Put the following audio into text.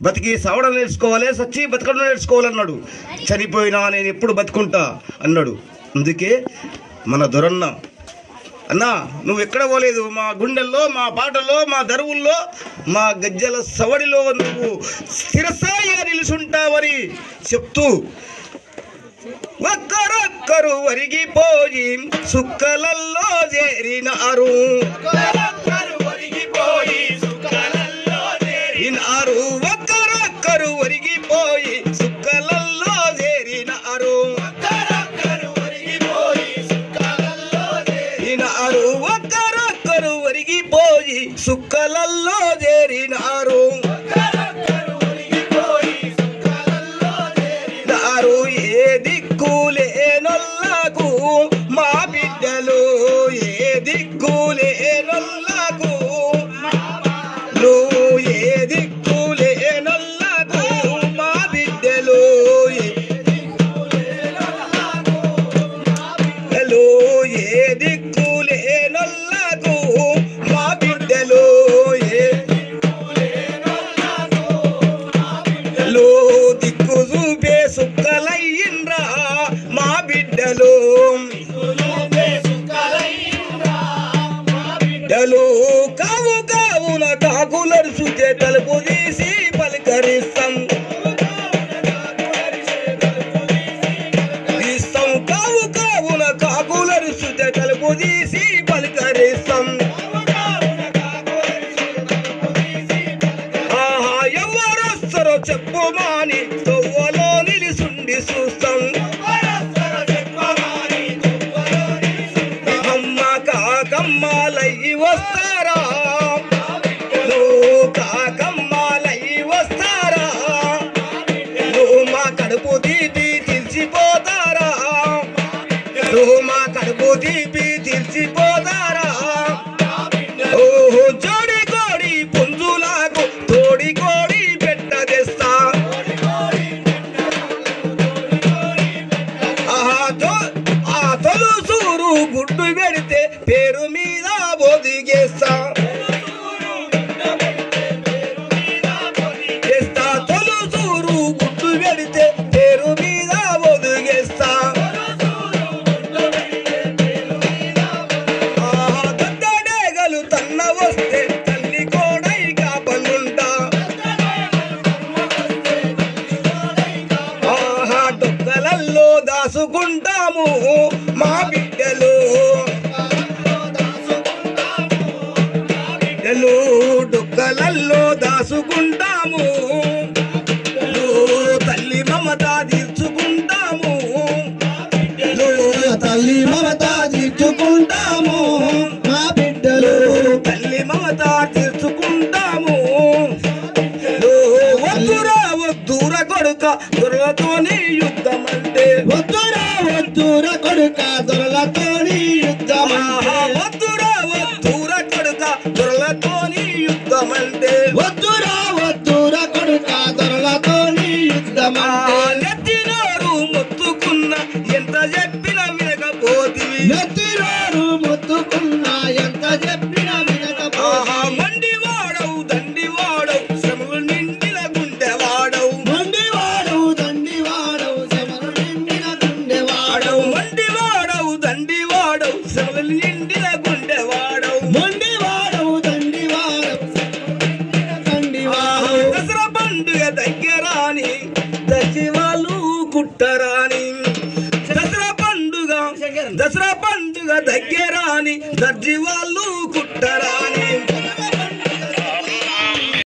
బతికి సావడం నేర్చుకోవాలి, సచ్చి బతకడం నేర్చుకోవాలన్నాడు. చనిపోయినా నేను ఎప్పుడు బతుకుంటా అన్నాడు. అందుకే మన దొరన్న అన్నా నువ్వు ఎక్కడ పోలేదు, మా గుండెల్లో, మా పాటల్లో, మా దరువుల్లో, మా గజ్జల సవడిలో నువ్వు స్థిరస్థాయిగా నిలుచుంటావని చెప్తూ ఒక్కరొక్కరు వరిగిపోయి సుక్కలల్లో చేరినారు. ఒక్కరొక్కరు వరిగిపోయి సుక్కలల్లో చేరినారు. సుక్కలల్లో చేరినారు. ఏ దిక్కులేనొల్లకు మా బిడ్డలు, ఏ దిక్కులేనొల్లకు, ఏ దిక్కులేనొల్లకు మా బిడ్డలు, ఏ దిక్కులేనొల్లకు మా బిడ్డలు, దిక్కు చూపే సుక్కలయ్యిండ్రా మా బిడ్డలు. బిడ్డలు కావు కావున కాకులరుచుతే తలుపు తీసి పలకరిస్తాం. కావు కావున కాకులరుచుతే తలుపు తీసి పలకరిస్తాం. ఎవరొస్తారో చెప్పుమాని తొవ్వలో నిలిసుండి చూస్తాం. అమ్మ కాకమ్మాలయ్యి వస్తారా, కాకమ్మాలయ్యి వస్తారా, మా కడుపు తీపి తీర్చిపోతారా, మా కడుపు తీపి తీర్చిపోతారా. ఓహో జోడి కోడి పుంజులాగు తోడి కోడి పెట్టదేస్తా. ఆ తొలుసూరు గుడ్డు పెడితే పేరు మీద బొదిగేస్తా. తొలుసూరు గుడ్డు పెడితే పేరు మీద బొదిగేస్తా. గద్దడేగలు తన్న వస్తే తల్లి కోడై కాపలుంటా. డొక్కలల్లో దాసుకుంటాము మా బిడ్డలు, డొక్కలల్లో దాసుకుంటాము. తల్లి మమత తీర్చుకుంటాము, తల్లి మమత తీర్చుకుంటాము మా బిడ్డలు, తల్లి మమత తీర్చుకుంటాము. వద్దురా వద్దుర కొడుక దొరలతోని యుద్ధం అంటే, వద్దురా వద్దుర కొడుక దొరలతోని యుద్ధం అంటే, వద్దురా వద్దుర కొడుక దొరలతోని యుద్ధం అంటే, వద్దురా వద్దుర కొడుక దొరలతోని యుద్ధం అంటే. నెత్తినోరు మొత్తుకున్న ఎంత చెప్పిన వినకపోతివి, నెత్తినోరు మొత్తుకున్న ఎంత చెప్పిన వినకపోతివి. మండివాడవు దండివాడవు శ్రమలు నిండిన గుండెవాడవు, మండివాడవు దండివాడవు శ్రమలు నిండిన గుండెవాడవు, మండివాడవు దండివాడవు శ్రమలు నిండిన గుండెవాడవు, మండివాడవు దండివాడవు దండివాడవు. దసరా పండుగ దగ్గరాని దర్జీవాళ్ళు కుట్టరాని, దసరా పండుగ దగ్గరాని దర్జీవాళ్ళు కుట్టరా.